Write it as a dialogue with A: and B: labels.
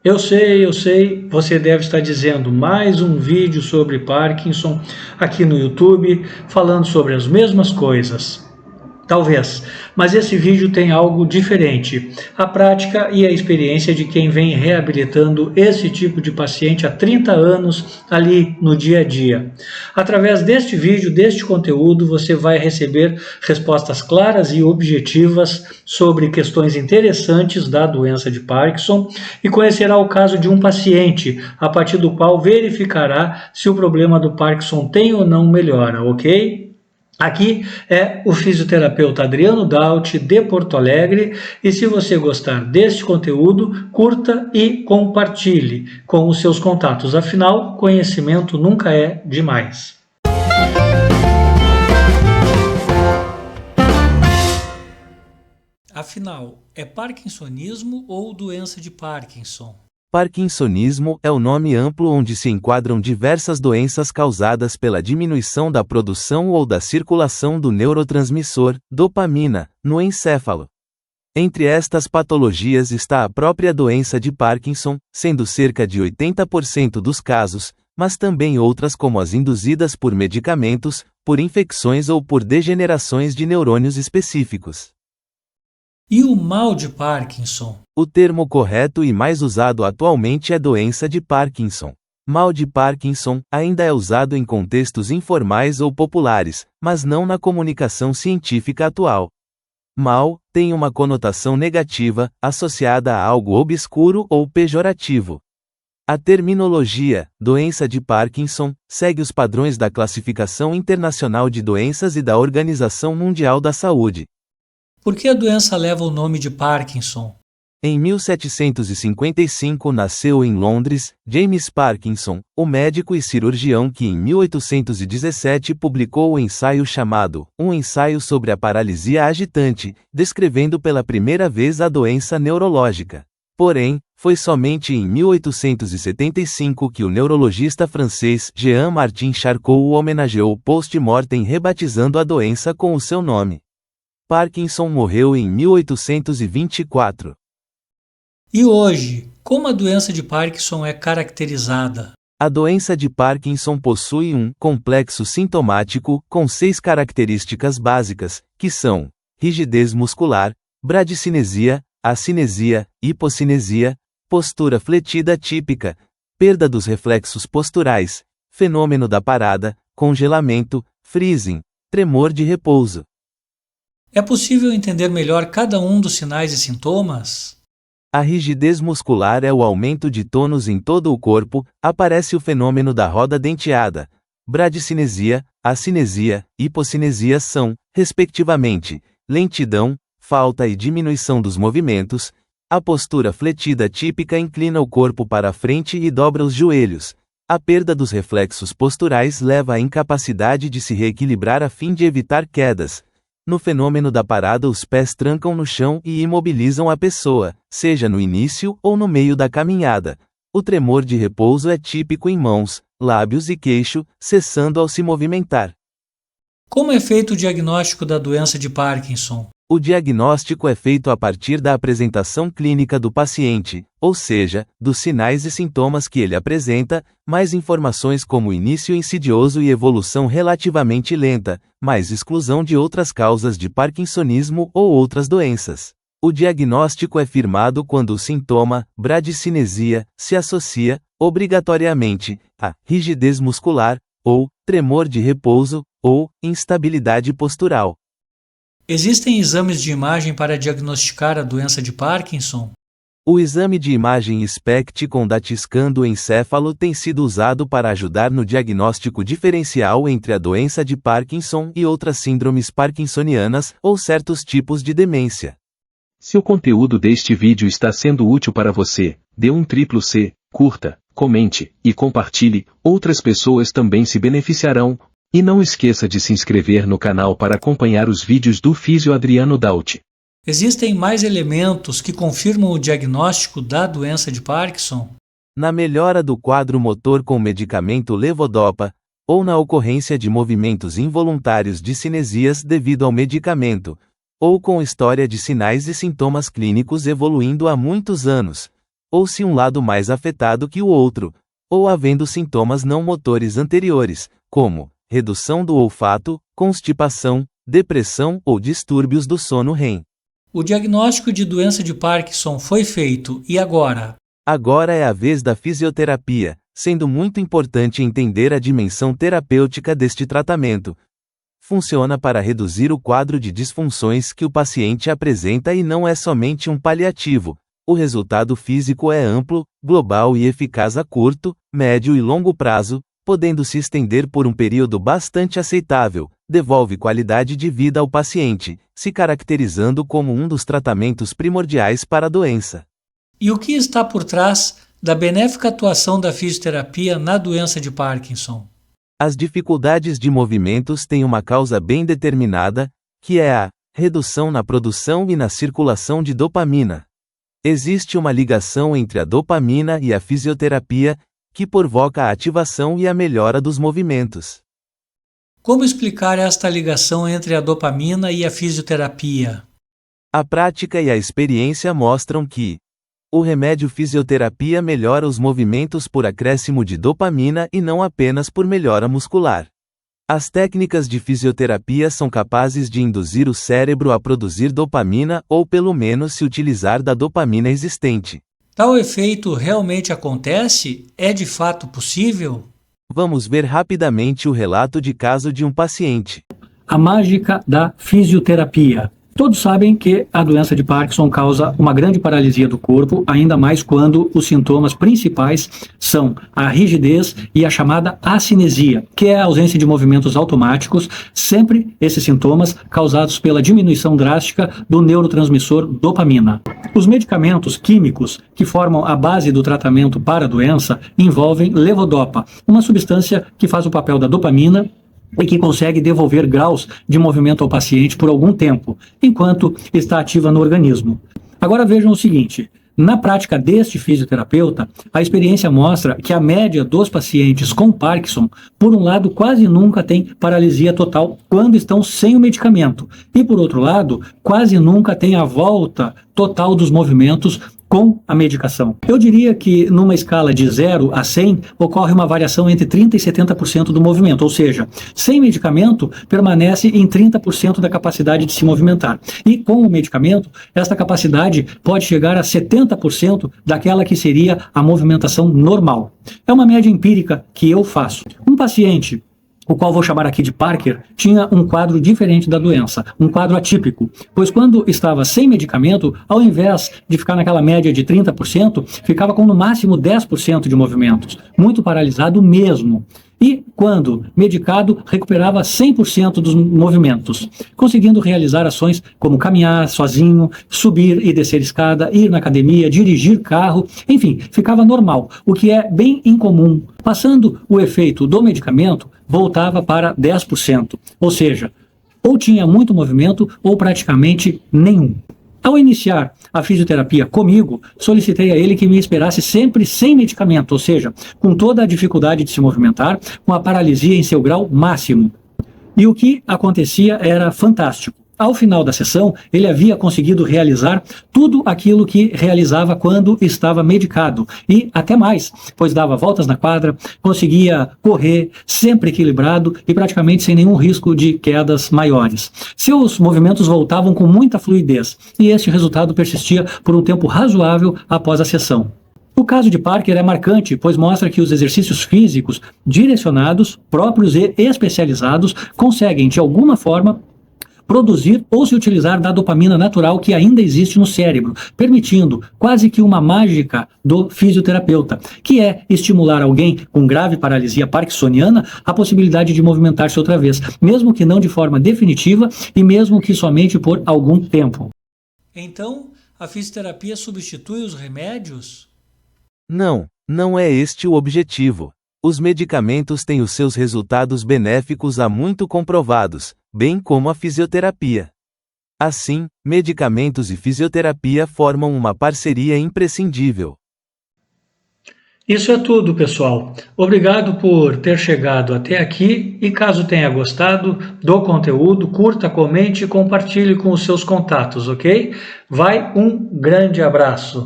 A: eu sei, você deve estar dizendo mais um vídeo sobre Parkinson aqui no YouTube, falando sobre as mesmas coisas. Talvez, mas esse vídeo tem algo diferente. A prática e a experiência de quem vem reabilitando esse tipo de paciente há 30 anos ali no dia a dia. Através deste vídeo, deste conteúdo, você vai receber respostas claras e objetivas sobre questões interessantes da doença de Parkinson e conhecerá o caso de um paciente, a partir do qual verificará se o problema do Parkinson tem ou não melhora, ok? Aqui é o fisioterapeuta Adriano Daut, de Porto Alegre, e se você gostar deste conteúdo, curta e compartilhe com os seus contatos, afinal, conhecimento nunca é demais. Afinal, é parkinsonismo ou doença de Parkinson?
B: Parkinsonismo é o nome amplo onde se enquadram diversas doenças causadas pela diminuição da produção ou da circulação do neurotransmissor, dopamina, no encéfalo. Entre estas patologias está a própria doença de Parkinson, sendo cerca de 80% dos casos, mas também outras como as induzidas por medicamentos, por infecções ou por degenerações de neurônios específicos.
A: E o mal de Parkinson?
B: O termo correto e mais usado atualmente é doença de Parkinson. Mal de Parkinson ainda é usado em contextos informais ou populares, mas não na comunicação científica atual. Mal tem uma conotação negativa, associada a algo obscuro ou pejorativo. A terminologia, doença de Parkinson, segue os padrões da Classificação Internacional de Doenças e da Organização Mundial da Saúde.
A: Por que a doença leva o nome de Parkinson?
B: Em 1755 nasceu em Londres, James Parkinson, o médico e cirurgião que em 1817 publicou o ensaio chamado Um Ensaio sobre a Paralisia Agitante, descrevendo pela primeira vez a doença neurológica. Porém, foi somente em 1875 que o neurologista francês Jean-Martin Charcot o homenageou post-mortem rebatizando a doença com o seu nome. Parkinson morreu em 1824.
A: E hoje, como a doença de Parkinson é caracterizada?
B: A doença de Parkinson possui um complexo sintomático com 6 características básicas, que são rigidez muscular, bradicinesia, acinesia, hipocinesia, postura fletida típica, perda dos reflexos posturais, fenômeno da parada, congelamento, freezing, tremor de repouso.
A: É possível entender melhor cada um dos sinais e sintomas?
B: A rigidez muscular é o aumento de tônus em todo o corpo, aparece o fenômeno da roda denteada. Bradicinesia, acinesia, hipocinesia são, respectivamente, lentidão, falta e diminuição dos movimentos. A postura fletida típica inclina o corpo para a frente e dobra os joelhos. A perda dos reflexos posturais leva à incapacidade de se reequilibrar a fim de evitar quedas. No fenômeno da parada, os pés trancam no chão e imobilizam a pessoa, seja no início ou no meio da caminhada. O tremor de repouso é típico em mãos, lábios e queixo, cessando ao se movimentar.
A: Como é feito o diagnóstico da doença de Parkinson?
B: O diagnóstico é feito a partir da apresentação clínica do paciente, ou seja, dos sinais e sintomas que ele apresenta, mais informações como início insidioso e evolução relativamente lenta, mais exclusão de outras causas de parkinsonismo ou outras doenças. O diagnóstico é firmado quando o sintoma, bradicinesia, se associa, obrigatoriamente, a rigidez muscular, ou tremor de repouso, ou instabilidade postural.
A: Existem exames de imagem para diagnosticar a doença de Parkinson?
B: O exame de imagem SPECT com DAT-scan do encéfalo tem sido usado para ajudar no diagnóstico diferencial entre a doença de Parkinson e outras síndromes parkinsonianas ou certos tipos de demência.
C: Se o conteúdo deste vídeo está sendo útil para você, dê um triplo C, curta, comente e compartilhe, outras pessoas também se beneficiarão. E não esqueça de se inscrever no canal para acompanhar os vídeos do Físio Adriano Daut.
A: Existem mais elementos que confirmam o diagnóstico da doença de Parkinson?
B: Na melhora do quadro motor com medicamento levodopa, ou na ocorrência de movimentos involuntários de cinesias devido ao medicamento, ou com história de sinais e sintomas clínicos evoluindo há muitos anos. ou se um lado mais afetado que o outro, ou havendo sintomas não motores anteriores, como redução do olfato, constipação, depressão ou distúrbios do sono REM.
A: O diagnóstico de doença de Parkinson foi feito, e agora?
B: Agora é a vez da fisioterapia, sendo muito importante entender a dimensão terapêutica deste tratamento. Funciona para reduzir o quadro de disfunções que o paciente apresenta e não é somente um paliativo. O resultado físico é amplo, global e eficaz a curto, médio e longo prazo, podendo se estender por um período bastante aceitável, devolve qualidade de vida ao paciente, se caracterizando como um dos tratamentos primordiais para a doença.
A: E o que está por trás da benéfica atuação da fisioterapia na doença de Parkinson?
B: As dificuldades de movimentos têm uma causa bem determinada, que é a redução na produção e na circulação de dopamina. Existe uma ligação entre a dopamina e a fisioterapia, que provoca a ativação e a melhora dos movimentos.
A: Como explicar esta ligação entre a dopamina e a fisioterapia?
B: A prática e a experiência mostram que o remédio fisioterapia melhora os movimentos por acréscimo de dopamina e não apenas por melhora muscular. As técnicas de fisioterapia são capazes de induzir o cérebro a produzir dopamina ou pelo menos se utilizar da dopamina existente.
A: Tal efeito realmente acontece? É de fato possível?
B: Vamos ver rapidamente o relato de caso de um paciente.
A: A mágica da fisioterapia. Todos sabem que a doença de Parkinson causa uma grande paralisia do corpo, ainda mais quando os sintomas principais são a rigidez e a chamada acinesia, que é a ausência de movimentos automáticos, sempre esses sintomas causados pela diminuição drástica do neurotransmissor dopamina. Os medicamentos químicos que formam a base do tratamento para a doença envolvem levodopa, uma substância que faz o papel da dopamina e que consegue devolver graus de movimento ao paciente por algum tempo, enquanto está ativa no organismo. Agora vejam o seguinte, na prática deste fisioterapeuta, a experiência mostra que a média dos pacientes com Parkinson, por um lado, quase nunca tem paralisia total quando estão sem o medicamento, e por outro lado, quase nunca tem a volta total dos movimentos com a medicação. Eu diria que numa escala de 0 a 100, ocorre uma variação entre 30% e 70% do movimento, ou seja, sem medicamento permanece em 30% da capacidade de se movimentar. E com o medicamento, esta capacidade pode chegar a 70% daquela que seria a movimentação normal. É uma média empírica que eu faço. Um paciente, o qual vou chamar aqui de Parker, tinha um quadro diferente da doença, um quadro atípico, pois quando estava sem medicamento, ao invés de ficar naquela média de 30%, ficava com no máximo 10% de movimentos, muito paralisado mesmo. E, quando medicado, recuperava 100% dos movimentos, conseguindo realizar ações como caminhar sozinho, subir e descer escada, ir na academia, dirigir carro, enfim, ficava normal, o que é bem incomum. Passando o efeito do medicamento, voltava para 10%, ou seja, ou tinha muito movimento ou praticamente nenhum. Ao iniciar a fisioterapia comigo, solicitei a ele que me esperasse sempre sem medicamento, ou seja, com toda a dificuldade de se movimentar, com a paralisia em seu grau máximo. E o que acontecia era fantástico. Ao final da sessão, ele havia conseguido realizar tudo aquilo que realizava quando estava medicado, e até mais, pois dava voltas na quadra, conseguia correr, sempre equilibrado e praticamente sem nenhum risco de quedas maiores. Seus movimentos voltavam com muita fluidez, e este resultado persistia por um tempo razoável após a sessão. O caso de Parker é marcante, pois mostra que os exercícios físicos direcionados, próprios e especializados, conseguem, de alguma forma, produzir ou se utilizar da dopamina natural que ainda existe no cérebro, permitindo quase que uma mágica do fisioterapeuta, que é estimular alguém com grave paralisia parkinsoniana a possibilidade de movimentar-se outra vez, mesmo que não de forma definitiva e mesmo que somente por algum tempo. Então, a fisioterapia substitui os remédios?
B: Não, não é este o objetivo. Os medicamentos têm os seus resultados benéficos há muito comprovados, bem como a fisioterapia. Assim, medicamentos e fisioterapia formam uma parceria imprescindível.
A: Isso é tudo, pessoal. Obrigado por ter chegado até aqui e caso tenha gostado do conteúdo, curta, comente e compartilhe com os seus contatos, ok? Vai, um grande abraço.